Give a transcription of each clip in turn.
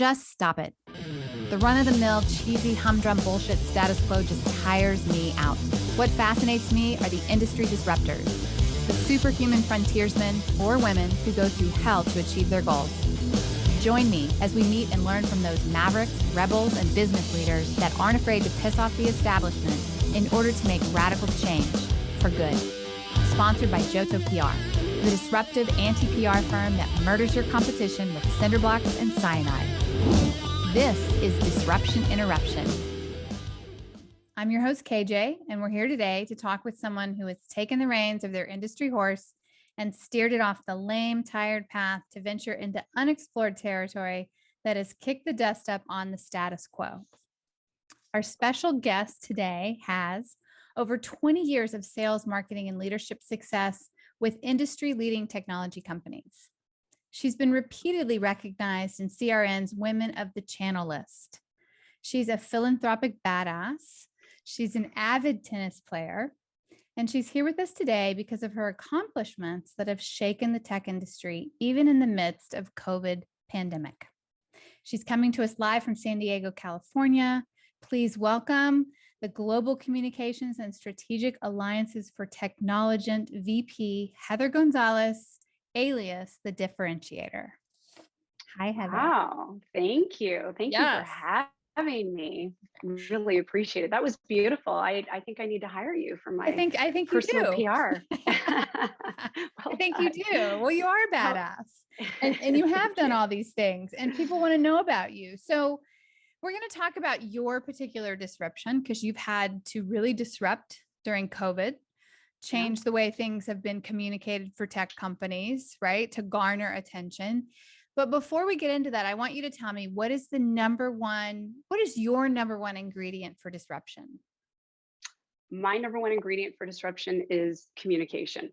Just stop it. The run-of-the-mill, cheesy, humdrum bullshit status quo just tires me out. What fascinates me are the industry disruptors, the superhuman frontiersmen or women who go through hell to achieve their goals. Join me as we meet and learn from those mavericks, rebels, and business leaders that aren't afraid to piss off the establishment in order to make radical change for good. Sponsored by Johto PR, the disruptive anti-PR firm that murders your competition with cinder blocks and cyanide. This is Disruption Interruption. I'm your host, KJ, and we're here today to talk with someone who has taken the reins of their industry horse and steered it off the lame, tired path to venture into unexplored territory that has kicked the dust up on the status quo. Our special guest today has over 20 years of sales, marketing, and leadership success with industry-leading technology companies. She's been repeatedly recognized in CRN's Women of the Channel list. She's a philanthropic badass. She's an avid tennis player. And she's here with us today because of her accomplishments that have shaken the tech industry, even in the midst of COVID pandemic. She's coming to us live from San Diego, California. Please welcome the Global Communications and Strategic Alliances for Technologent VP, Heather Gonzalez, alias the Differentiator. Hi, Heather. Wow, thank you. Thank you for having me. Really appreciate it. That was beautiful. I think I need to hire you for my I think personal you do. PR. I think you do. Well, you are a badass. And you have done all these things and people want to know about you. So we're going to talk about your particular disruption because you've had to really disrupt during COVID, change the way things have been communicated for tech companies, right? To garner attention. But before we get into that, I want you to tell me what is your number one ingredient for disruption? My number one ingredient for disruption is communication.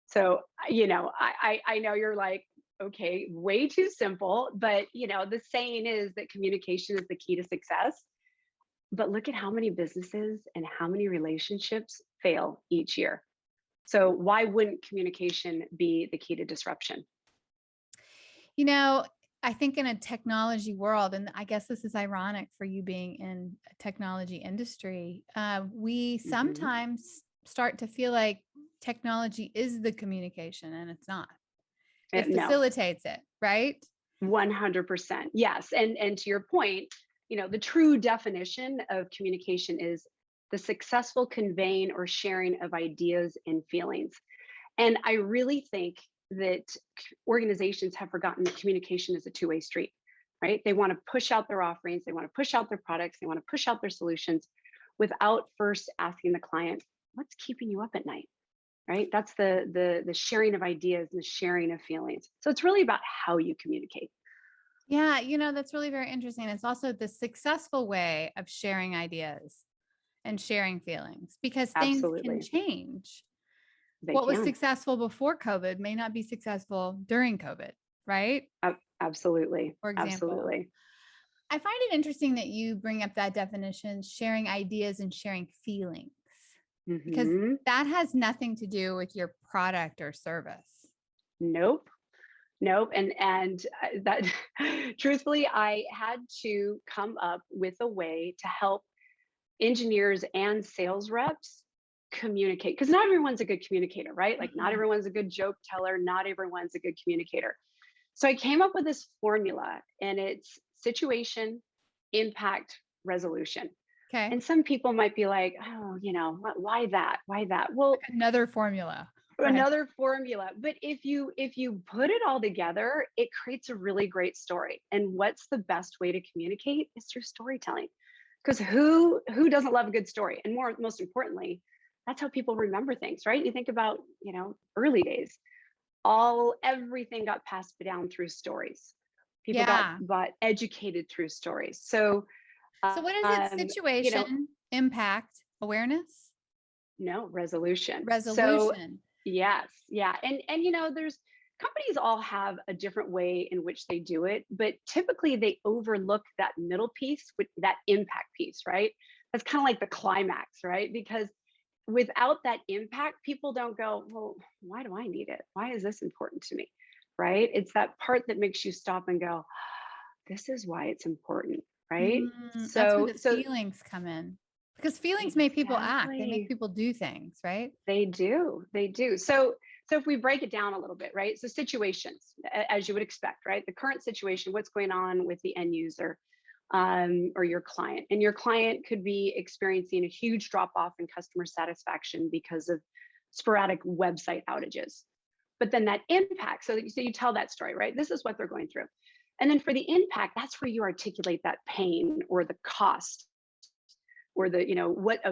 So, I know you're like, okay, way too simple, but the saying is that communication is the key to success. But look at how many businesses and how many relationships fail each year. So why wouldn't communication be the key to disruption? I think in a technology world, and I guess this is ironic for you being in a technology industry, we sometimes start to feel like technology is the communication and it's not. It facilitates it, right? 100%. Yes. And to your point, the true definition of communication is the successful conveying or sharing of ideas and feelings. And I really think that organizations have forgotten that communication is a two-way street, right? They want to push out their offerings, they want to push out their products, they want to push out their solutions without first asking the client, what's keeping you up at night? Right? That's the sharing of ideas and the sharing of feelings. So it's really about how you communicate. Yeah, that's really very interesting. It's also the successful way of sharing ideas and sharing feelings because things can change. What was successful before COVID may not be successful during COVID, right? Absolutely. For example. Absolutely. I find it interesting that you bring up that definition, sharing ideas and sharing feelings. Because that has nothing to do with your product or service. Nope. And that truthfully, I had to come up with a way to help engineers and sales reps communicate, because not everyone's a good communicator, right? Like not everyone's a good joke teller. Not everyone's a good communicator. So I came up with this formula and it's situation, impact, resolution. Okay. And some people might be like, oh, why that? Why that? Well, another formula. Another formula. But if you put it all together, it creates a really great story. And what's the best way to communicate is through storytelling. Because who doesn't love a good story? And most importantly, that's how people remember things, right? You think about, early days, everything got passed down through stories. People got educated through stories. So what is it? Situation, impact, awareness? No, resolution. Resolution. So, yes. Yeah. And there's companies all have a different way in which they do it, but typically they overlook that middle piece with that impact piece, right? That's kind of like the climax, right? Because without that impact, people don't go, well, why do I need it? Why is this important to me? Right? It's that part that makes you stop and go, this is why it's important, right? That's where So, the so feelings come in. Because feelings make people act, they make exactly. people do things, right? They do. They do. So if we break it down a little bit, right? So situations, as you would expect, right? The current situation, what's going on with the end user, or your client, and your client could be experiencing a huge drop off in customer satisfaction because of sporadic website outages. But then that impact, so you tell that story, right? This is what they're going through. And then for the impact, that's where you articulate that pain or the cost or the,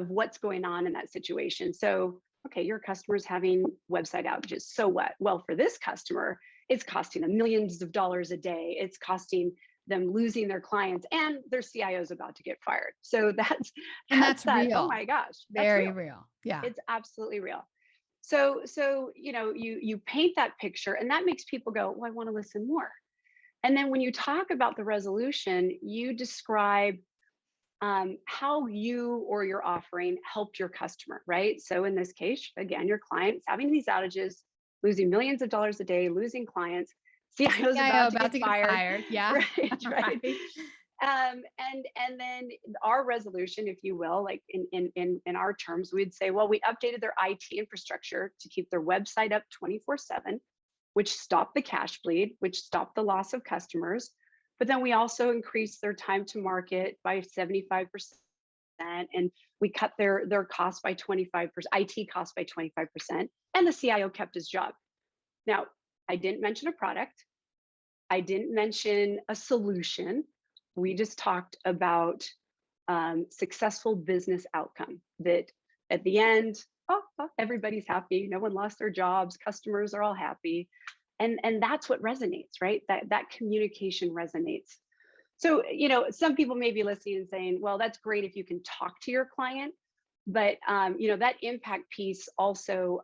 what's going on in that situation. So, okay, your customer's having website outages. So what? Well, for this customer, it's costing them millions of dollars a day. It's costing them losing their clients, and their CIO is about to get fired. So that's And that's that. Oh real, my gosh, that's very real. real. Yeah. It's absolutely real. So you paint that picture, and that makes people go, well, I want to listen more. And then when you talk about the resolution, you describe how you or your offering helped your customer, right? So in this case, again, your client's having these outages, losing millions of dollars a day, losing clients, CIO is CIO about to about get to get fired, fired. Yeah. right? Right. Right. And then our resolution, if you will, like in our terms, we'd say, well, we updated their IT infrastructure to keep their website up 24/7, which stopped the cash bleed, which stopped the loss of customers. But then we also increased their time to market by 75%, and we cut their costs by 25%, IT costs by 25%, and the CIO kept his job. Now, I didn't mention a product. I didn't mention a solution. We just talked about successful business outcome that at the end, everybody's happy. No one lost their jobs. Customers are all happy. And that's what resonates, right? That communication resonates. So, some people may be listening and saying, well, that's great if you can talk to your client, but that impact piece also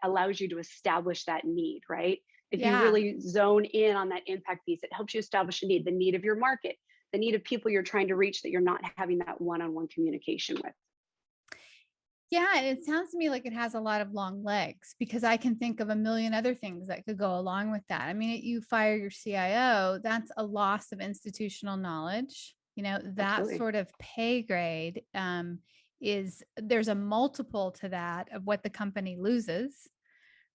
allows you to establish that need, right? If you Yeah. really zone in on that impact piece, it helps you establish the need of your market, the need of people you're trying to reach that you're not having that one-on-one communication with. Yeah, and it sounds to me like it has a lot of long legs because I can think of a million other things that could go along with that. I mean, you fire your CIO, that's a loss of institutional knowledge. That Absolutely. sort of pay grade is there's a multiple to that of what the company loses,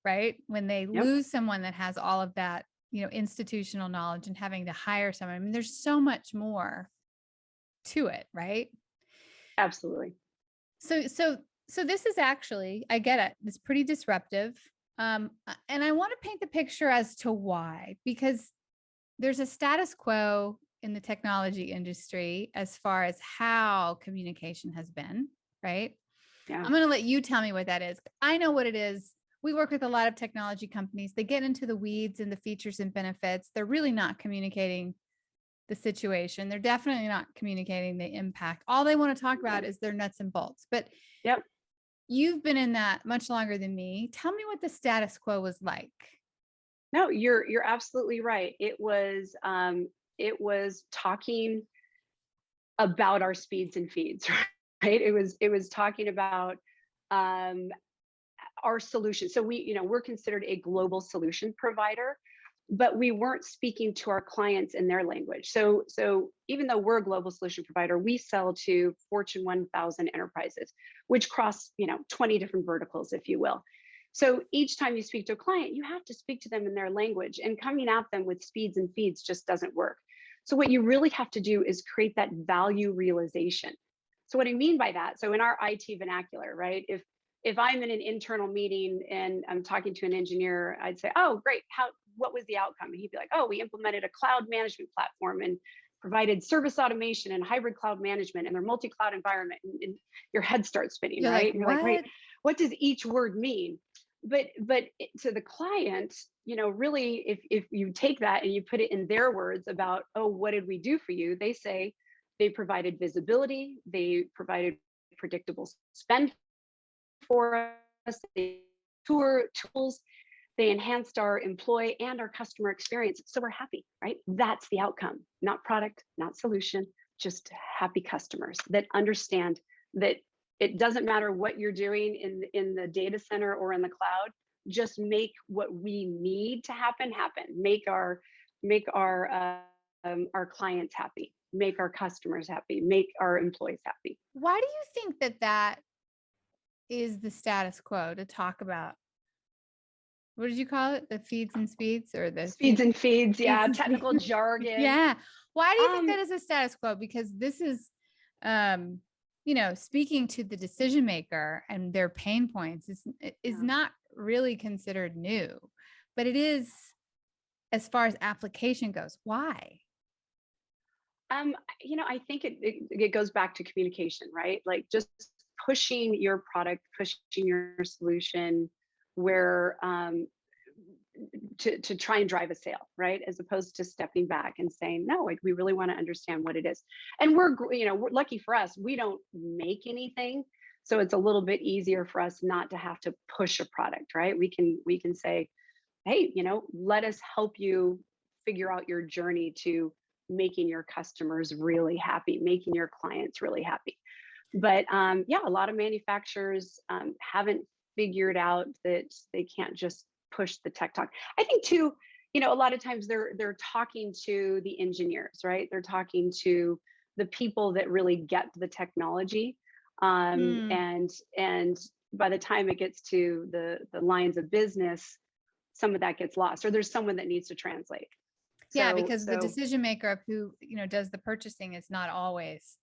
right? When they Yep. lose someone that has all of that, institutional knowledge and having to hire someone. I mean, there's so much more to it, right? Absolutely. So this is actually, I get it. It's pretty disruptive. And I want to paint the picture as to why, because there's a status quo in the technology industry as far as how communication has been, right? Yeah. I'm going to let you tell me what that is. I know what it is. We work with a lot of technology companies. They get into the weeds and the features and benefits. They're really not communicating the situation. They're definitely not communicating the impact. All they want to talk about is their nuts and bolts. But Yep. you've been in that much longer than me. Tell me what the status quo was like. No, you're absolutely right. It was talking about our speeds and feeds, right? It was talking about um, our solution. So we're considered a global solution provider, but we weren't speaking to our clients in their language. So even though we're a global solution provider, we sell to Fortune 1000 enterprises, which cross 20 different verticals, if you will. So each time you speak to a client, you have to speak to them in their language, and coming at them with speeds and feeds just doesn't work. So what you really have to do is create that value realization. So what I mean by that, so in our IT vernacular, right? If I'm in an internal meeting and I'm talking to an engineer, I'd say, "Oh, great. What was the outcome?" And he'd be like, "Oh, we implemented a cloud management platform and provided service automation and hybrid cloud management in their multi-cloud environment." And your head starts spinning, You're like, right? And you're like, "Wait, what? what does each word mean?" But to the client, really, if you take that and you put it in their words about, "Oh, what did we do for you?" They say they provided visibility, they provided predictable spend for us, they tools, they enhanced our employee and our customer experience. So we're happy, right? That's the outcome, not product, not solution, just happy customers that understand that it doesn't matter what you're doing in the data center or in the cloud. Just make what we need to happen happen. Make our our clients happy, make our customers happy, make our employees happy. Why do you think that that is the status quo to talk about? What did you call it? The feeds and speeds, or the Speeds and feeds, yeah, and technical speeds? jargon. Yeah. Why do you think Um, that is a status quo? Because this is, you know, speaking to the decision maker and their pain points is yeah. not really considered new, but it is as far as application goes. Why? I think it goes back to communication, right? Like just pushing your product, pushing your solution where to try and drive a sale, right? As opposed to stepping back and saying, no, like we really want to understand what it is. And we're lucky for us, we don't make anything. So it's a little bit easier for us not to have to push a product, right? We can say, hey, let us help you figure out your journey to making your customers really happy, making your clients really happy. But yeah, a lot of manufacturers haven't figured out that they can't just push the tech talk. I think too, a lot of times they're talking to the engineers, right? They're talking to the people that really get the technology, Hmm. and by the time it gets to the lines of business, some of that gets lost, or there's someone that needs to translate. Yeah, So because the so decision maker of who, does the purchasing is not always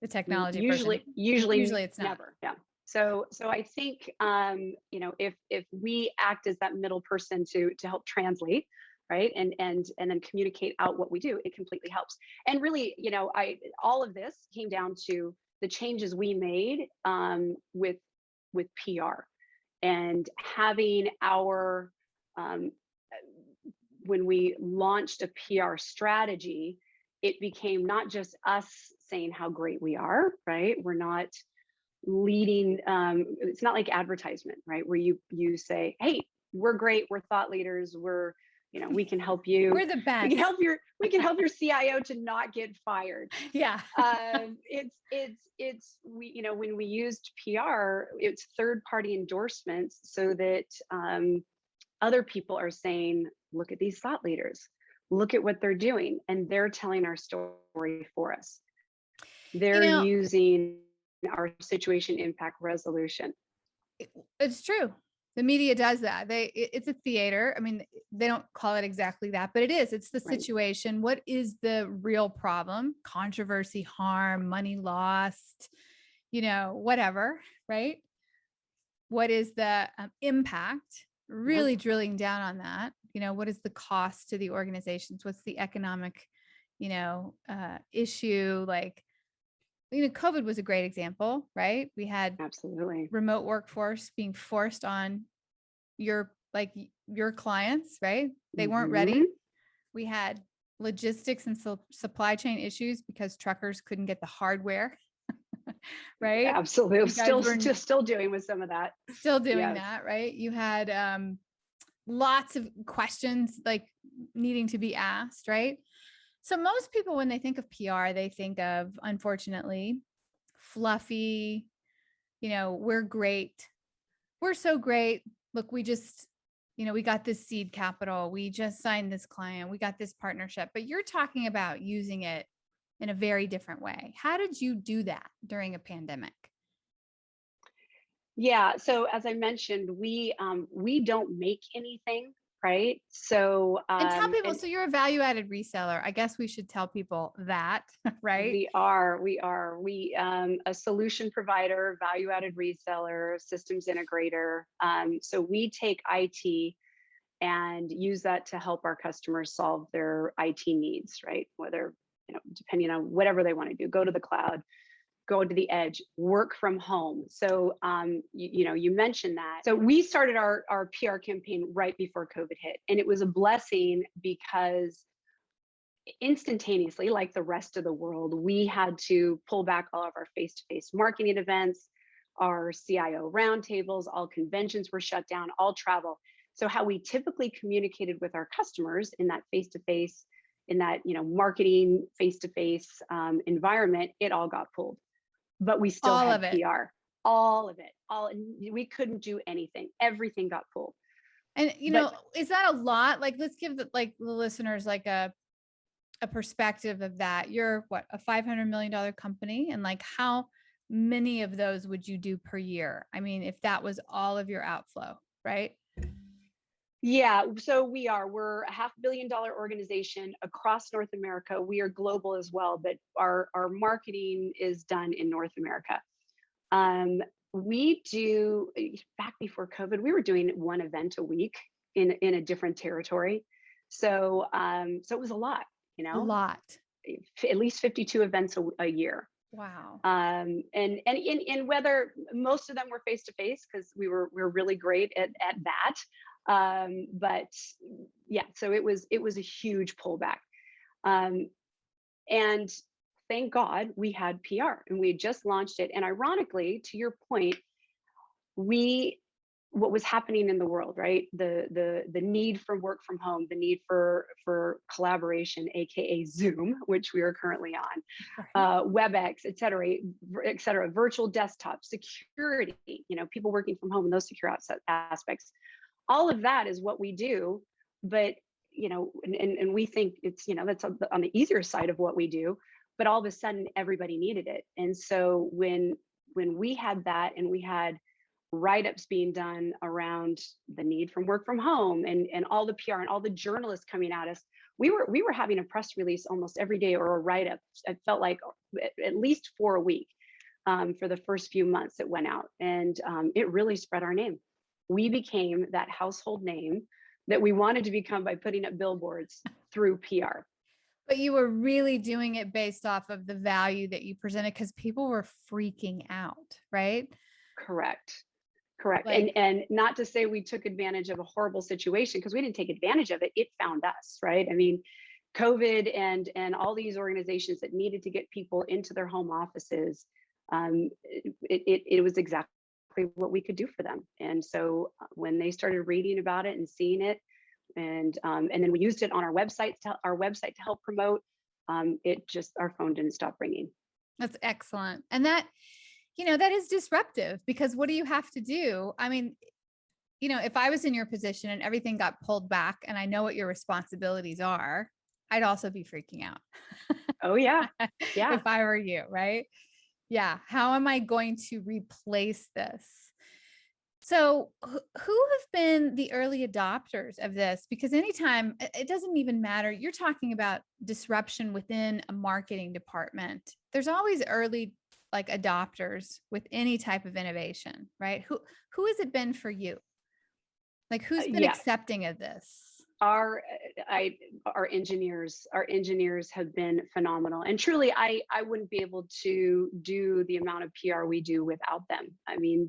the technology person. usually Usually it's not. never, yeah. So I think if we act as that middle person to help translate, right, and then communicate out what we do, it completely helps. And really, I all of this came down to the changes we made with PR and having our um, when we launched a PR strategy, it became not just us saying how great we are, right? We're not leading, it's not like advertisement, right? Where you say, hey, we're great, we're thought leaders, we can help you. We're the We can best. help your CIO to not get fired. Yeah. It's we, when we used PR, it's third party endorsements so that other people are saying, look at these thought leaders, look at what they're doing, and they're telling our story for us. You They're know, using our situation impact resolution. it's true. The media does that. It's a theater. I mean, they don't call it exactly that, but it is. It's the Right. situation. What is the real problem? Controversy, harm, money lost, whatever, right? What is the impact? Yeah. Really drilling down on that. What is the cost to the organizations? What's the economic, issue? Like, COVID was a great example, right? We had Absolutely. remote workforce being forced on your clients, right? They weren't Hmm. ready. We had logistics and supply chain issues because truckers couldn't get the hardware, right? Absolutely. You guys were Still doing with some of that. still doing Yes. that, right? You had lots of questions like needing to be asked, right? So most people, when they think of PR, they think of, unfortunately, fluffy, we're great. We're so great. Look, we just, we got this seed capital. We just signed this client. We got this partnership. But you're talking about using it in a very different way. How did you do that during a pandemic? Yeah. So as I mentioned, we don't make anything, right? So And tell people, and so you're a value added reseller. I guess we should tell people that, right? we a solution provider, value added reseller, systems integrator. So we take IT and use that to help our customers solve their IT needs, right? Whether, depending on whatever they want to do, go to the cloud, go to the edge, work from home. So, you mentioned that. So we started our PR campaign right before COVID hit, and it was a blessing because instantaneously, like the rest of the world, we had to pull back all of our face-to-face marketing events, our CIO roundtables, all conventions were shut down, all travel. So how we typically communicated with our customers in that face-to-face, in that marketing face-to-face environment, it all got pulled. But we still All had of it. PR, all of it, we couldn't do anything. Everything got pulled. And, But is that a lot? Like, let's give the listeners like a a perspective of that, you're what, a $500 million company, and like how many of those would you do per year? I mean, if that was all of your outflow, right? Yeah, so we're a $500 million organization across North America. We are global as well, but our marketing is done in North America. Um, we do back before COVID, we were doing one event a week in a different territory. So it was a lot, you A know, lot. at least 52 events a year. Wow. And in whether most of them were face to face because we're really great at that. But yeah, so it was a huge pullback. Um, and thank God we had PR and we had just launched it. And ironically, to your point, we what was happening in the world, right? The need for work from home, the need for collaboration, aka Zoom, which we are currently on, Right. WebEx, et cetera, virtual desktop, security, people working from home and those secure aspects. All of that is what we do, but and we think it's that's on the easier side of what we do, but all of a sudden everybody needed it. And so when we had that and we had write-ups being done around the need from work from home and all the PR and all the journalists coming at us, we were having a press release almost every day or a write-up. It felt like at least 4 a week for the first few months it went out, and it really spread our name. We became that household name that we wanted to become by putting up billboards through PR. But you were really doing it based off of the value that you presented because people were freaking out, right? Correct. Correct. Like, And not to say we took advantage of a horrible situation, because we didn't take advantage of it. It found us, right? I mean, COVID and all these organizations that needed to get people into their home offices, it was exactly what we could do for them. And so when they started reading about it and seeing it, and then we used it on our website to help promote, it just, our phone didn't stop ringing. that's excellent. And that, that is disruptive because what do you have to do? I mean, if I was in your position and everything got pulled back and I know what your responsibilities are, I'd also be freaking out. Oh yeah. Yeah. If I were you, right? Yeah. How am I going to replace this? So who have been the early adopters of this? Because anytime, it doesn't even matter. You're talking about disruption within a marketing department. There's always early like adopters with any type of innovation, right? Who has it been for you? Like who's been Yes. accepting of this? Our engineers have been phenomenal, and truly I wouldn't be able to do the amount of PR we do without them. I mean,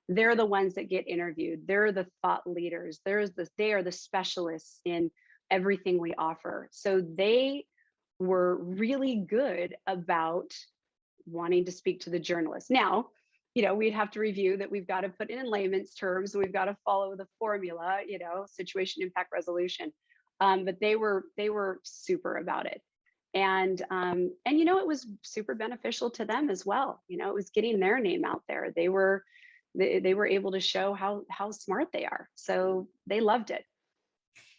they're the ones that get interviewed. They're the thought leaders. They are the specialists in everything we offer. So they were really good about wanting to speak to the journalists. Now, we'd have to review that. We've got to put it in layman's terms, and we've got to follow the formula, situation, impact, resolution. But they were super about it. And it was super beneficial to them as well. It was getting their name out there. They were able to show how smart they are. So they loved it.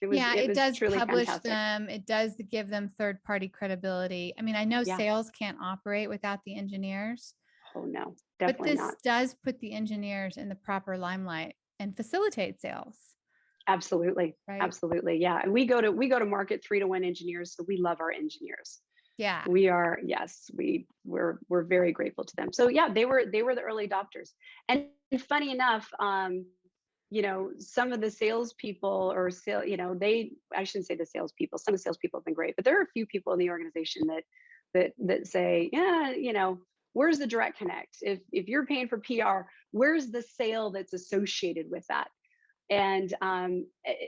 It does truly publish fantastic. them. It does give them third-party credibility. I mean, I know Yeah. sales can't operate without the engineers. Oh no, But definitely this not. does put the engineers in the proper limelight and facilitate sales. Absolutely. Right. Absolutely. Yeah. And we go to market 3-to-1 engineers. So we love our engineers. Yeah. We are, yes, we're very grateful to them. So yeah, they were the early adopters. And funny enough, some of the salespeople I shouldn't say the salespeople, some of the salespeople have been great, but there are a few people in the organization that say, yeah, where's the direct connect? If you're paying for PR, where's the sale that's associated with that? And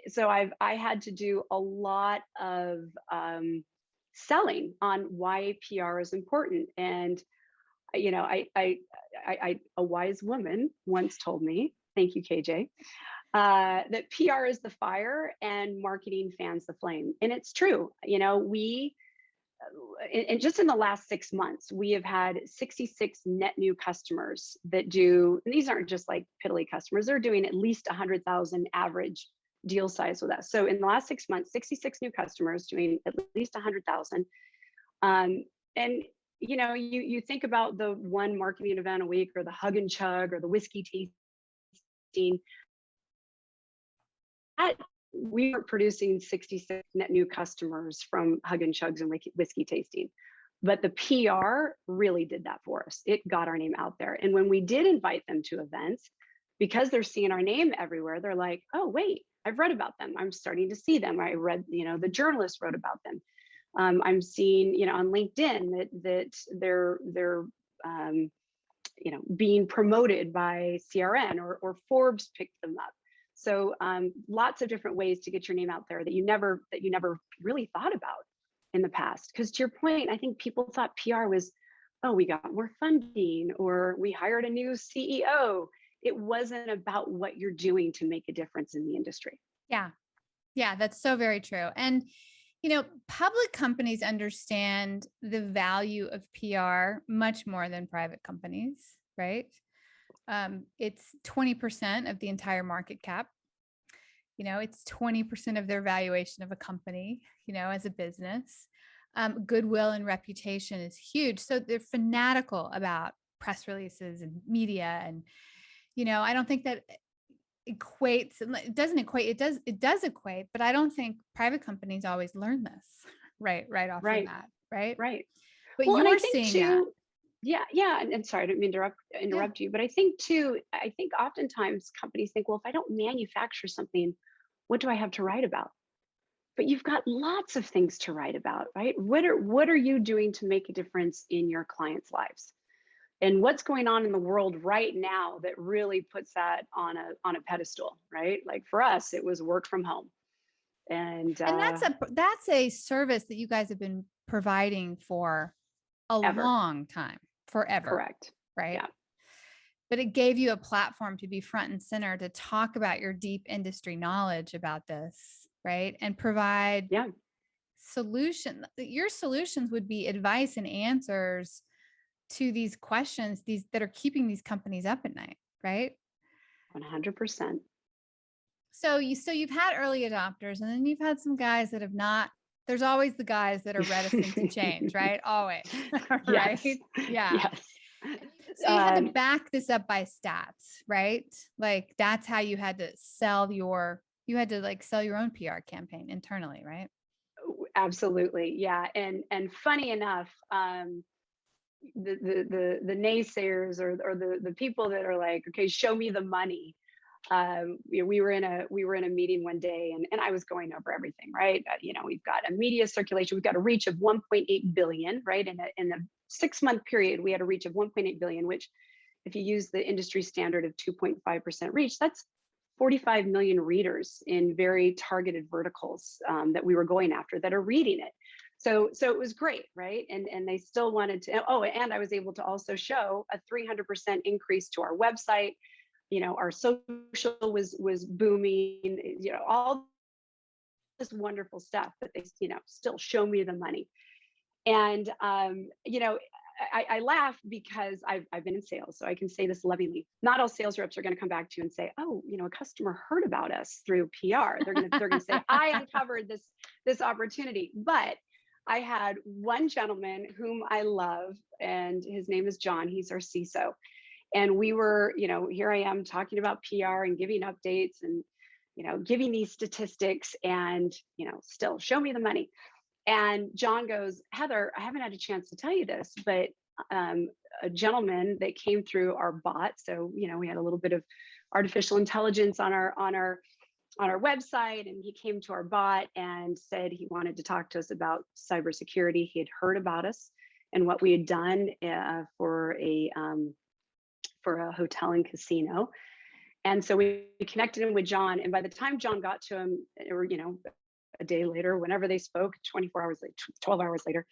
so I had to do a lot of selling on why PR is important. And a wise woman once told me, thank you, KJ, that PR is the fire and marketing fans the flame. And it's true. And just in the last 6 months, we have had 66 net new customers that do, and these aren't just like piddly customers, they're doing at least 100,000 average deal size with us. So in the last 6 months, 66 new customers doing at least 100,000. And you think about the one marketing event a week, or the hug and chug, or the whiskey tasting. We were producing 66 net new customers from hug and chugs and whiskey tasting. But the PR really did that for us. It got our name out there. And when we did invite them to events, because they're seeing our name everywhere, they're like, oh, wait, I've read about them. I'm starting to see them. I read, the journalist wrote about them. I'm seeing, on LinkedIn that they're being promoted by CRN, or Forbes picked them up. So lots of different ways to get your name out there that you never really thought about in the past. Because to your point, I think people thought PR was, oh, we got more funding, or we hired a new CEO. It wasn't about what you're doing to make a difference in the industry. Yeah. Yeah, that's so very true. And, public companies understand the value of PR much more than private companies, right? It's 20% of the entire market cap. It's 20% of their valuation of a company, as a business. Goodwill and reputation is huge. So they're fanatical about press releases and media. And, I don't think that equates, it doesn't equate, it does equate, but I don't think private companies always learn this right off the bat. Right. But well, you're seeing too, that. Yeah. And sorry, I didn't mean to interrupt you, but I think oftentimes companies think, well, if I don't manufacture something, what do I have to write about? But you've got lots of things to write about, right? What are you doing to make a difference in your clients' lives? And what's going on in the world right now that really puts that on a pedestal, right? Like for us, it was work from home. And that's a service that you guys have been providing for a long time, forever. Correct. Right. Yeah. But it gave you a platform to be front and center, to talk about your deep industry knowledge about this, right? And provide solution. Your solutions would be advice and answers to these questions, that are keeping these companies up at night, right? 100%. So you've had early adopters, and then you've had some guys that have not. There's always the guys that are reticent to change, right? Always. Right? Yes. Yeah. Yes. So you had to back this up by stats, right? Like that's how you had to sell your own PR campaign internally, right? Absolutely. Yeah. And funny enough, the naysayers, or the people that are like, okay, show me the money. We were in a meeting one day, and I was going over everything, right? We've got a media circulation, we've got a reach of 1.8 billion, right? In a 6-month period, we had a reach of 1.8 billion, which, if you use the industry standard of 2.5% reach, that's 45 million readers in very targeted verticals that we were going after that are reading it. So it was great, right? And they still wanted to. Oh, and I was able to also show a 300% increase to our website. Our social was booming. All this wonderful stuff. But they, still show me the money. And I laugh because I've been in sales, so I can say this lovingly. Not all sales reps are going to come back to you and say, "Oh, a customer heard about us through PR." They're going to say, "I uncovered this opportunity." But I had one gentleman whom I love, and his name is John. He's our CISO, and we were, here I am talking about PR and giving updates and giving these statistics, and still show me the money. And John goes, "Heather, I haven't had a chance to tell you this, but a gentleman that came through our bot, so we had a little bit of artificial intelligence on our website, and he came to our bot and said he wanted to talk to us about cybersecurity. He had heard about us and what we had done for a hotel and casino." And so we connected him with John, and by the time John got to him, or a day later, whenever they spoke, 24 hours later, 12 hours later,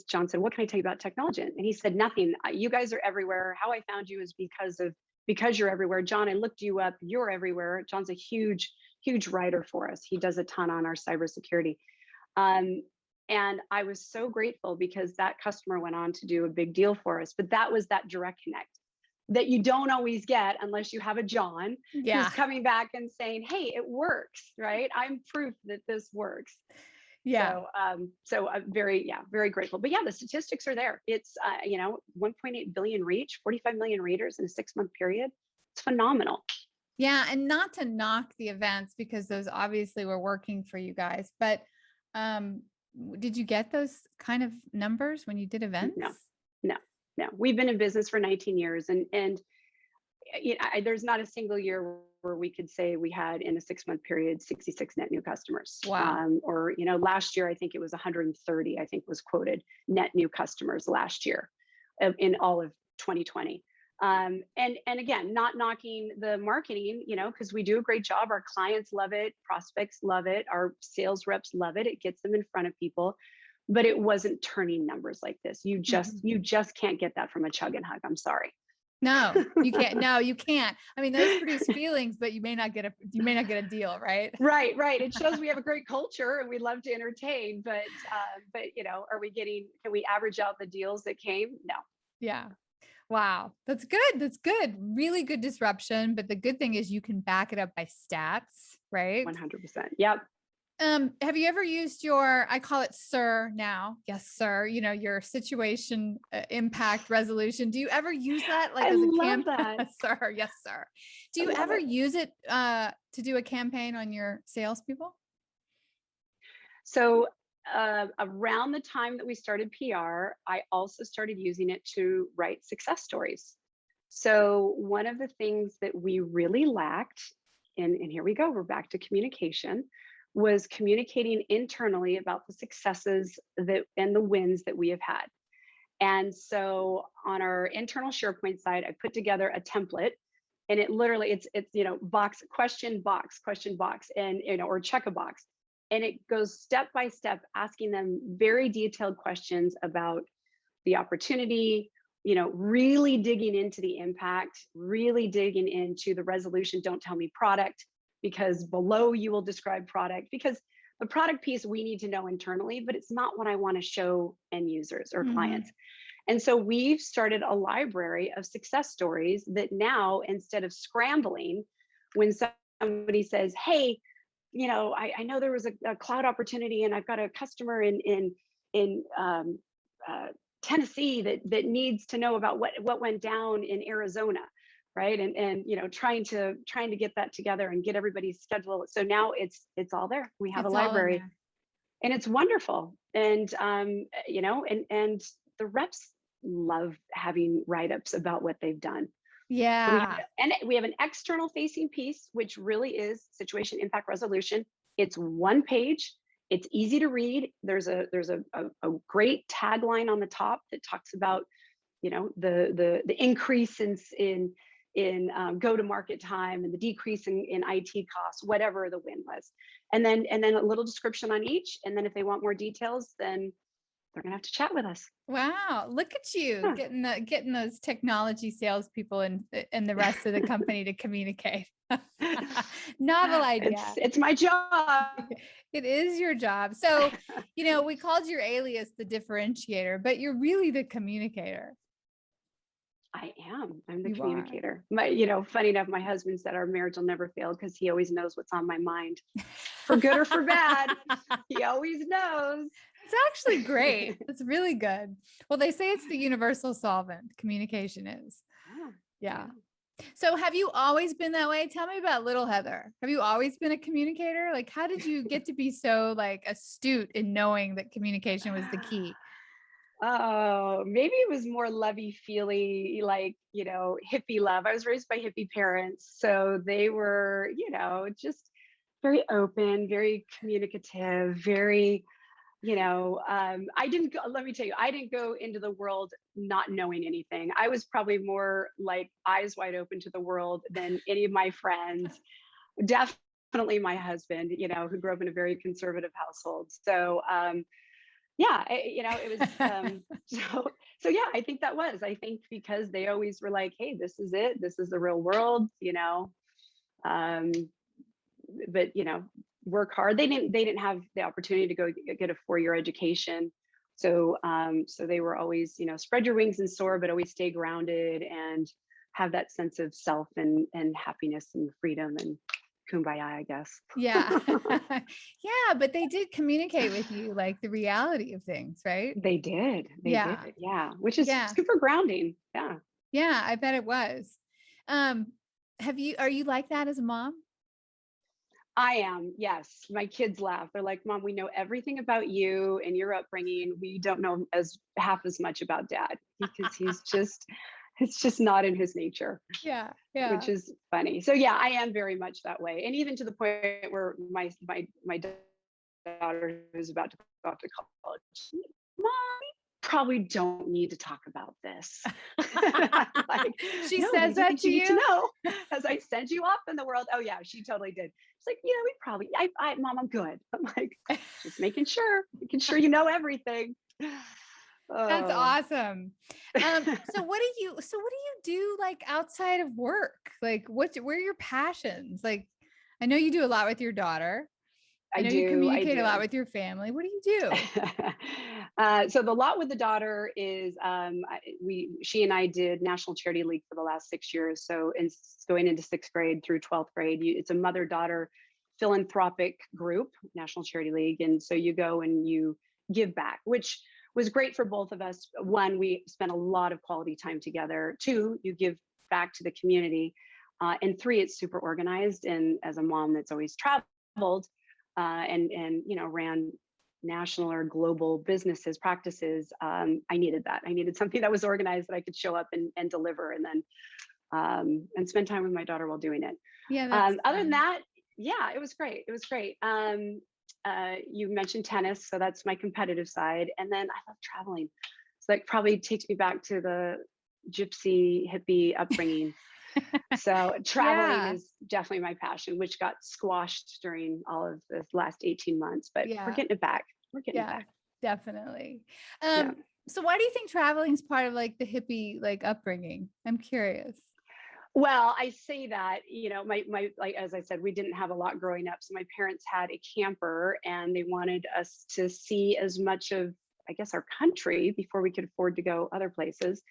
John said, "What can I tell you about technology?" And he said, "Nothing. You guys are everywhere. How I found you is because you're everywhere. John, I looked you up. You're everywhere." John's a huge writer for us. He does a ton on our cybersecurity. And I was so grateful, because that customer went on to do a big deal for us. But that was that direct connect. that you don't always get unless you have a John Yeah. who's coming back and saying, hey, it works, right? I'm proof that this works. Yeah. So I'm very grateful. But yeah, the statistics are there. It's, 1.8 billion reach, 45 million readers in a 6-month period. It's phenomenal. Yeah. And not to knock the events, because those obviously were working for you guys, but did you get those kind of numbers when you did events? No. We've been in business for 19 years, and there's not a single year where we could say we had in a 6-month period 66 net new customers. Wow. Or last year I think it was 130. I think was quoted net new customers last year, in all of 2020. And again, not knocking the marketing, because we do a great job. Our clients love it, prospects love it, our sales reps love it. It gets them in front of people, but it wasn't turning numbers like this. You just can't get that from a chug and hug. I'm sorry. No, you can't. No, you can't. I mean, those produce feelings, but you may not get a deal, right? Right. It shows we have a great culture and we love to entertain, but can we average out the deals that came? No. Yeah. Wow. That's good. That's good. Really good disruption. But the good thing is you can back it up by stats, right? 100%. Yep. Have you ever used your, I call it SIR now. Yes, sir. Your situation impact resolution. Do you ever use that I as a love campaign? that. Sir. Yes, sir. Do you ever use it to do a campaign on your salespeople? So around the time that we started PR, I also started using it to write success stories. So one of the things that we really lacked, and here we go, we're back to communication, was communicating internally about the successes and the wins that we have had. And so on our internal SharePoint site, I put together a template, and it literally it's question box, and or check a box. And it goes step by step, asking them very detailed questions about the opportunity, really digging into the impact, really digging into the resolution, don't tell me product, because below you will describe product, because the product piece we need to know internally, but it's not what I want to show end users or clients. And so we've started a library of success stories that now, instead of scrambling, when somebody says, hey, I know there was a cloud opportunity and I've got a customer in Tennessee that needs to know about what went down in Arizona, right? And trying to get that together and get everybody's schedule. So now it's all there. We have a library, and it's wonderful. And and the reps love having write-ups about what they've done. Yeah. We have an external facing piece, which really is situation impact resolution. It's one page. It's easy to read. There's a great tagline on the top that talks about, the increase in go-to-market time and the decrease in IT costs, whatever the win was. And then a little description on each. And then if they want more details, then they're gonna have to chat with us. Wow, look at you getting those technology salespeople and the rest of the company to communicate. Novel idea. It's my job. It is your job. So, we called your alias the differentiator, but you're really the communicator. I am. I'm the communicator. Funny enough, my husband said our marriage will never fail because he always knows what's on my mind, for good or for bad. He always knows. It's actually great. It's really good. Well, they say it's the universal solvent. Communication is. Yeah. So have you always been that way? Tell me about little Heather. Have you always been a communicator? Like, how did you get to be so astute in knowing that communication was the key? Oh, maybe it was more lovey-feely, hippie love. I was raised by hippie parents. So they were, just very open, very communicative, very, let me tell you, I didn't go into the world not knowing anything. I was probably more eyes wide open to the world than any of my friends. Definitely my husband, who grew up in a very conservative household. So, it was, so yeah, I think I think because they always were like, hey, this is it. This is the real world, but work hard. They didn't have the opportunity to go get a 4-year education. So they were always, spread your wings and soar, but always stay grounded. And have that sense of self and happiness and freedom and kumbaya, I guess. Yeah. Yeah, but they did communicate with you like the reality of things, right? They did. They did. Yeah. Yeah. Which is Yeah. super grounding. Yeah. Yeah, I bet it was. Um, are you like that as a mom? I am. Yes. My kids laugh. They're like, Mom, we know everything about you and your upbringing. We don't know as half as much about dad because it's just not in his nature, Yeah. which Yeah. is funny. So yeah, I am very much that way. And even to the point where my daughter who's about to go off to college, Mom, we probably don't need to talk about this. Like, She no, what says do you that think to you need to you? know as I send you off in the world? Oh yeah, she totally did. It's like, we probably, Mom, I'm good. I'm like, just making sure you know everything. That's Oh. awesome. So what do you do like outside of work? Like where are your passions? Like I know you do a lot with your daughter. I know you I communicate a lot do. with your family. What do you do? So the lot with the daughter is she and I did National Charity League for the last 6 years. So going into sixth grade through 12th grade, it's a mother-daughter philanthropic group, National Charity League. And so you go and you give back, which was great for both of us. One, we spent a lot of quality time together. Two, you give back to the community. And three, it's super organized. And as a mom that's always traveled, and ran national or global businesses practices, I needed that. I needed something that was organized that I could show up and deliver, and then and spend time with my daughter while doing it. Yeah, that's Other than fun. that, yeah, it was great. It was great. You mentioned tennis, so that's my competitive side, and then I love traveling. So that probably takes me back to the gypsy hippie upbringing. So traveling Yeah. is definitely my passion, which got squashed during all of the last 18 months, but we're Yeah. getting it back. We're getting it Yeah, back. definitely. Yeah. So why do you think traveling is part of like the hippie like upbringing? I'm curious. Well, I say that, my like as I said, we didn't have a lot growing up. So my parents had a camper and they wanted us to see as much of, I guess, our country before we could afford to go other places.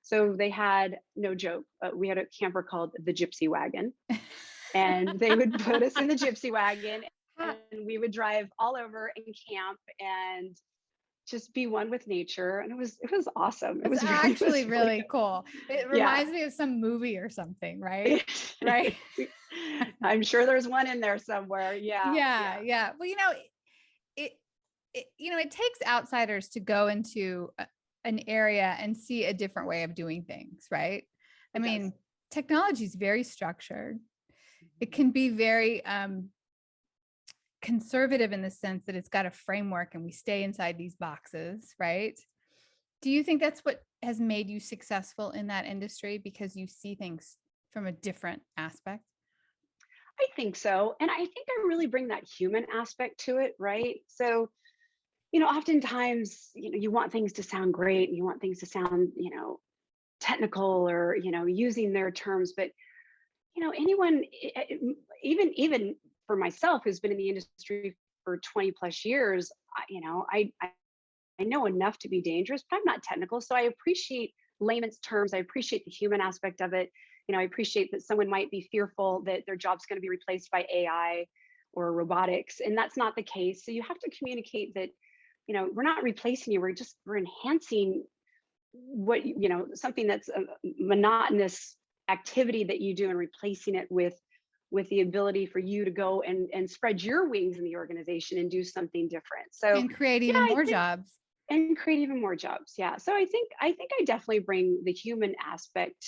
So they had, no joke, we had a camper called the Gypsy Wagon, and they would put us in the Gypsy Wagon and we would drive all over and camp and just be one with nature. And it was awesome. It That's was really, it actually was really really cool. It yeah. reminds me of some movie or something, right? Right? I'm sure there's one in there somewhere. Yeah. Yeah, Yeah. yeah. Well, it, it takes outsiders to go into an area and see a different way of doing things, right? I It does. mean, technology is very structured. It can be very conservative in the sense that it's got a framework and we stay inside these boxes, right? Do you think that's what has made you successful in that industry because you see things from a different aspect? I think so. And I think I really bring that human aspect to it, right? So, oftentimes, you want things to sound great and you want things to sound, technical or, using their terms, but anyone, even for myself who's been in the industry for 20 plus years, I know enough to be dangerous, but I'm not technical. So I appreciate layman's terms. I appreciate the human aspect of it. I appreciate that someone might be fearful that their job's going to be replaced by AI or robotics, and that's not the case. So you have to communicate that, we're not replacing you. We're enhancing something that's a monotonous activity that you do and replacing it with the ability for you to go and spread your wings in the organization and do something different. So And create yeah, even I more think, jobs. and create even more jobs. Yeah. So I think I definitely bring the human aspect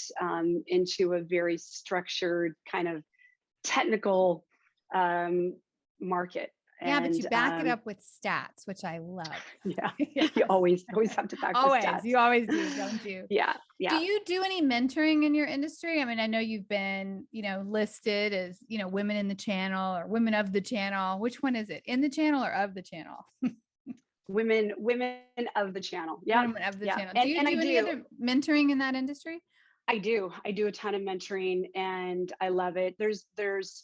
into a very structured kind of technical market. Yeah, but you And back it up with stats, which I love. yeah, Yes. you always have to back the Always. stats. You always do, don't you? Yeah. Do Yeah. you do any mentoring in your industry? I mean, I know you've been, listed as, women in the channel or women of the channel. Which one is it? In the channel or of the channel? Women of the channel. Yeah. Women of the Yeah. channel. Do And you and I do any do. other mentoring in that industry? I do a ton of mentoring and I love it. There's,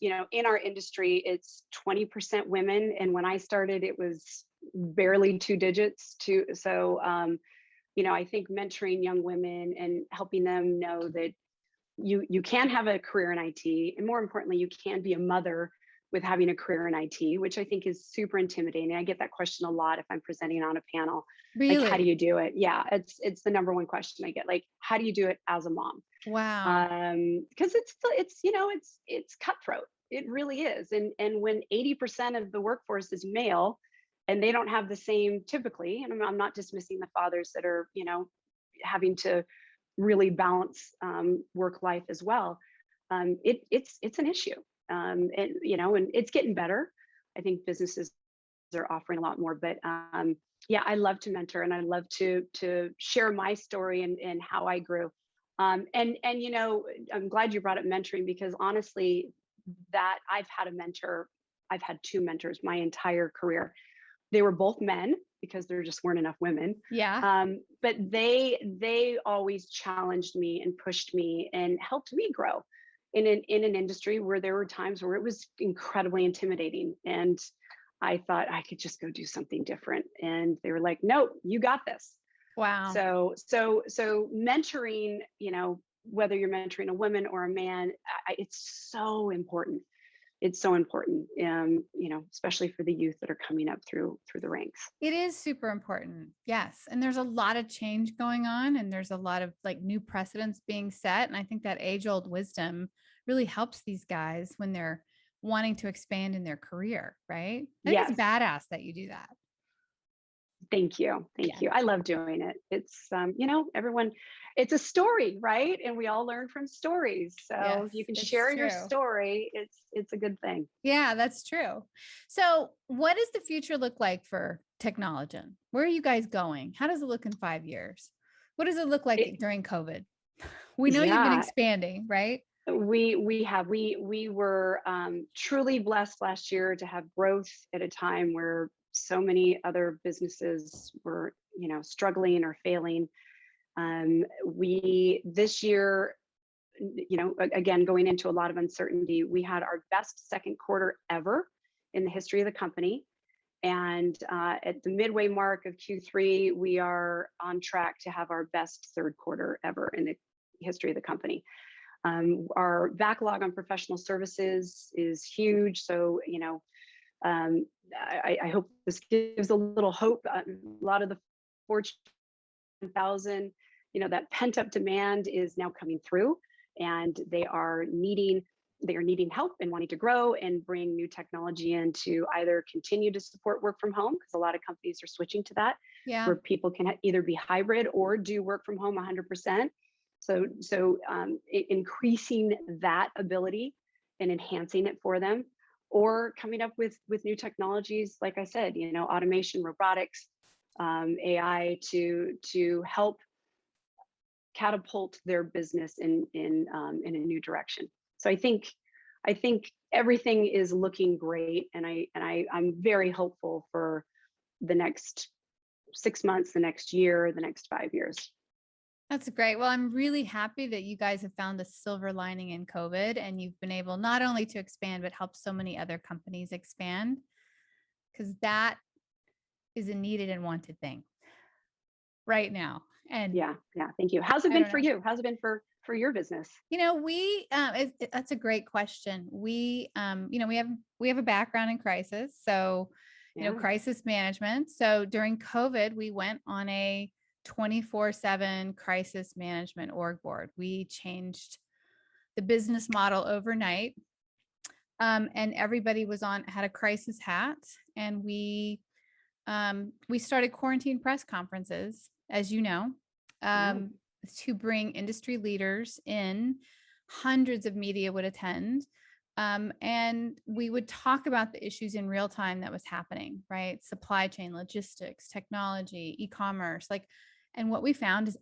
in our industry, it's 20% women. And when I started, it was barely two digits too. So, I think mentoring young women and helping them know that you can have a career in IT, and more importantly, you can be a mother with having a career in IT, which I think is super intimidating. I get that question a lot if I'm presenting on a panel. Like, how do Really? you do it? Yeah, it's the number one question I get. Like, how do you do it as a mom? Wow. Because it's cutthroat. It really is. And when 80% of the workforce is male, and they don't have the same typically, and I'm not dismissing the fathers that are having to really balance work life as well. It's an issue, and it's getting better. I think businesses are offering a lot more, but yeah, I love to mentor, and I love to share my story and how I grew. And I'm glad you brought up mentoring, because honestly, that I've had two mentors my entire career. They were both men because there just weren't enough women. Yeah. But they always challenged me and pushed me and helped me grow in an industry where there were times where it was incredibly intimidating. And I thought I could just go do something different. And they were like, no, you got this. Wow. So mentoring, whether you're mentoring a woman or a man, it's so important. It's so important, especially for the youth that are coming up through the ranks. It is super important. Yes. And there's a lot of change going on, and there's a lot of like new precedents being set. And I think that age old wisdom really helps these guys when they're wanting to expand in their career. Right. I think Yes. it's badass that you do that. Thank you. Thank you. I love doing it. It's, everyone, it's a story, right? And we all learn from stories. So Yes, if you can it's share your true. story, it's a good thing. Yeah, that's true. So what does the future look like for Technologen? Where are you guys going? How does it look in 5 years? What does it look like during COVID? We know you've been Yeah, expanding, right? we were truly blessed last year to have growth at a time where so many other businesses were, struggling or failing. We this year, again, going into a lot of uncertainty, we had our best second quarter ever in the history of the company. And at the midway mark of Q3, we are on track to have our best third quarter ever in the history of the company. Our backlog on professional services is huge. So, I hope this gives a little hope. A lot of the Fortune 1000, that pent up demand is now coming through, and they are needing help and wanting to grow and bring new technology in to either continue to support work from home, because a lot of companies are switching to that, Yeah. where people can either be hybrid or do work from home 100%. So increasing that ability and enhancing it for them, or coming up with new technologies, like I said, automation, robotics, AI to help catapult their business in a new direction. So I think everything is looking great, and I'm very hopeful for the next 6 months, the next year, the next 5 years. That's great. Well, I'm really happy that you guys have found a silver lining in COVID, and you've been able not only to expand, but help so many other companies expand, because that is a needed and wanted thing right now. And yeah, thank you. How's it been for you? How's it been for your business? That's a great question. We have a background in crisis, so crisis management. So during COVID, we went on a 24/7 crisis management org board. We changed the business model overnight, and everybody had a crisis hat, and we started quarantine press conferences, as you know, to bring industry leaders in. Hundreds of media would attend. And we would talk about the issues in real time that was happening, right? Supply chain, logistics, technology, e-commerce, and what we found is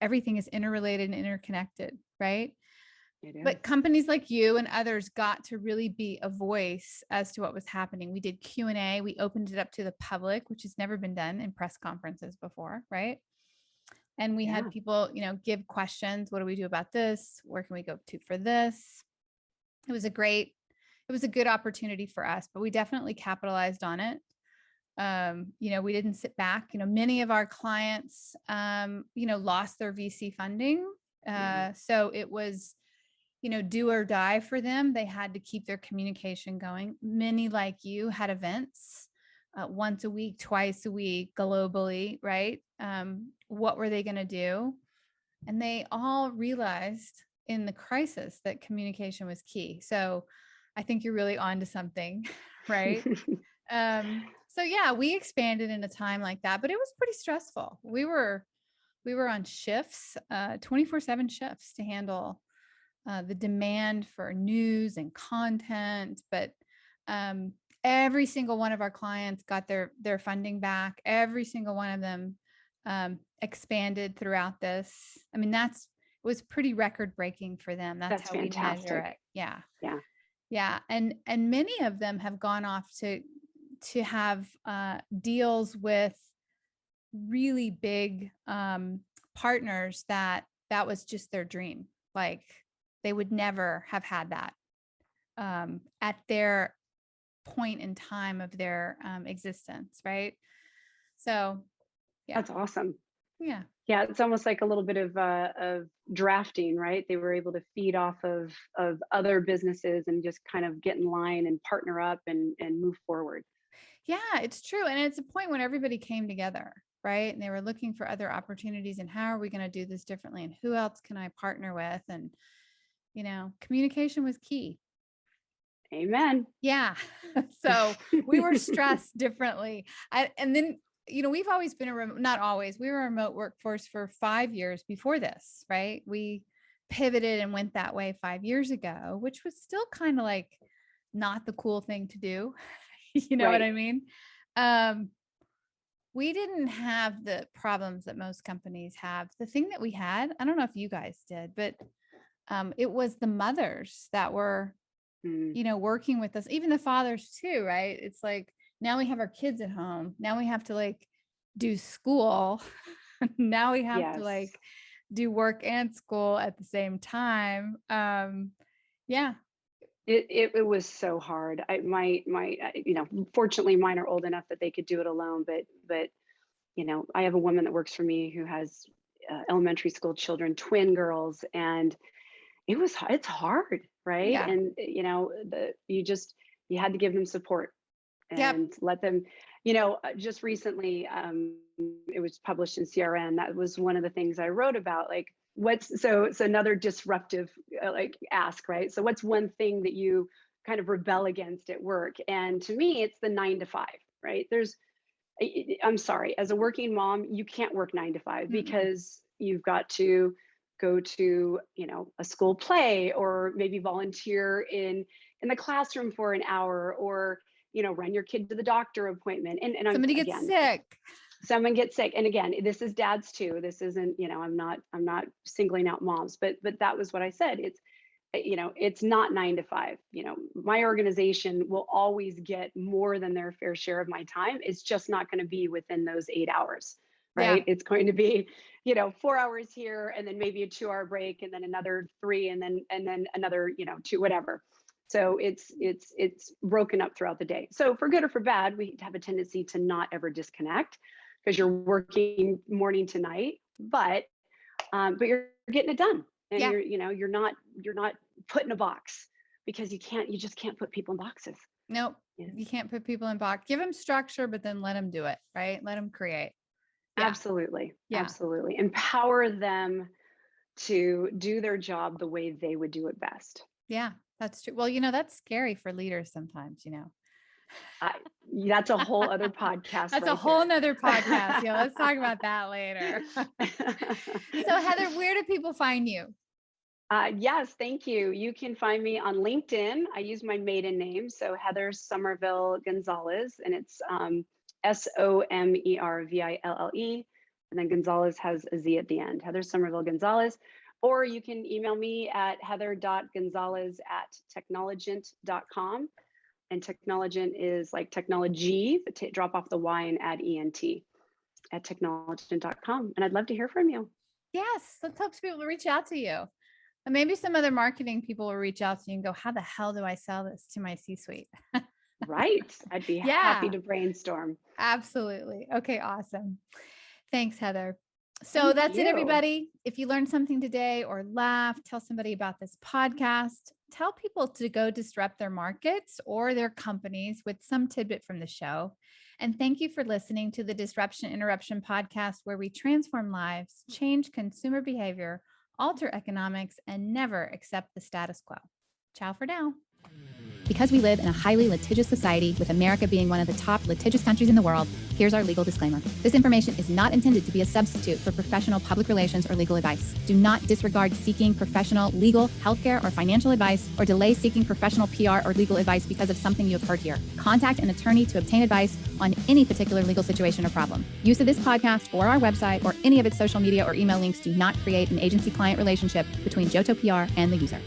everything is interrelated and interconnected, right? But companies like you and others got to really be a voice as to what was happening. We did Q&A. We opened it up to the public, which has never been done in press conferences before, right? And we had people, give questions. What do we do about this? Where can we go to for this? It was a good opportunity for us, but we definitely capitalized on it. We didn't sit back. Many of our clients, lost their VC funding. So it was do or die for them. They had to keep their communication going. Many, like you, had events once a week, twice a week, globally, right? What were they going to do? And they all realized in the crisis that communication was key. So I think you're really on to something, right? So yeah, we expanded in a time like that, but it was pretty stressful. We were on shifts, 24/7 shifts to handle the demand for news and content. But every single one of our clients got their funding back. Every single one of them expanded throughout this. I mean, it was pretty record breaking for them. That's how we measure it. Yeah. Yeah. Yeah. And many of them have gone off to have deals with really big partners that was just their dream. Like they would never have had that at their point in time of their existence. Right. So yeah. That's awesome. Yeah. Yeah, it's almost like a little bit of drafting, right? They were able to feed off of other businesses and just kind of get in line and partner up and move forward. Yeah, it's true. And it's a point when everybody came together, right? And they were looking for other opportunities and how are we going to do this differently? And who else can I partner with? And, communication was key. Amen. Yeah. So we were stressed differently. And then, we've always been not always, we were a remote workforce for 5 years before this, right? We pivoted and went that way 5 years ago, which was still kind of like not the cool thing to do. You know Right. what I mean? We didn't have the problems that most companies have. The thing that we had, I don't know if you guys did, but it was the mothers that were, working with us, even the fathers too, right? It's like, now we have our kids at home. Now we have to like do school. Now we have to like do work and school at the same time. Yeah. It was so hard. Fortunately mine are old enough that they could do it alone, but I have a woman that works for me who has elementary school children, twin girls, and it's hard, right? Yeah. And you had to give them support Yep. and let them, just recently, it was published in CRN. That was one of the things I wrote about, like, it's another disruptive like ask, right? So what's one thing that you kind of rebel against at work? And to me, it's the 9 to 5, right? I'm sorry, as a working mom, you can't work 9 to 5 because you've got to go to, a school play, or maybe volunteer in the classroom for an hour, or, run your kid to the doctor appointment. And Somebody gets sick. Someone gets sick. And again, this is dads too. This isn't, I'm not singling out moms, but that was what I said. It's not 9 to 5. My organization will always get more than their fair share of my time. It's just not going to be within those 8 hours, right? Yeah. It's going to be, 4 hours here, and then maybe a 2-hour break, and then another 3, and then another, 2, whatever. So it's broken up throughout the day. So for good or for bad, we have a tendency to not ever disconnect because you're working morning to night, but you're getting it done. And you're not put in a box, because you just can't put people in boxes. Nope. Yeah. You can't put people in box. Give them structure, but then let them do it, right? Let them create. Yeah. Absolutely. Yeah. Absolutely. Empower them to do their job the way they would do it best. Yeah, that's true. Well, that's scary for leaders sometimes, That's a whole other podcast. That's a whole nother podcast. Yeah, let's talk about that later. So Heather, where do people find you? Yes, thank you. You can find me on LinkedIn. I use my maiden name, so Heather Somerville Gonzalez, and it's Somerville, and then Gonzalez has a Z at the end. Heather Somerville Gonzalez. Or you can email me at heather.gonzalez@technologent.com. And Technologent is like technology, but drop off the Y and add ENT at technologent.com. And I'd love to hear from you. Yes, let's hope people will reach out to you. And maybe some other marketing people will reach out to you and go, how the hell do I sell this to my C-suite? Right. I'd be happy to brainstorm. Absolutely. Okay, awesome. Thanks, Heather. So Thank that's it, you. everybody. If you learned something today or laughed, tell somebody about this podcast. Tell people to go disrupt their markets or their companies with some tidbit from the show. And thank you for listening to the Disruption Interruption podcast, where we transform lives, change consumer behavior, alter economics, and never accept the status quo. Ciao for now. Because we live in a highly litigious society, with America being one of the top litigious countries in the world, here's our legal disclaimer. This information is not intended to be a substitute for professional public relations or legal advice. Do not disregard seeking professional legal, healthcare, or financial advice, or delay seeking professional PR or legal advice because of something you have heard here. Contact an attorney to obtain advice on any particular legal situation or problem. Use of this podcast or our website or any of its social media or email links do not create an agency-client relationship between Johto PR and the user.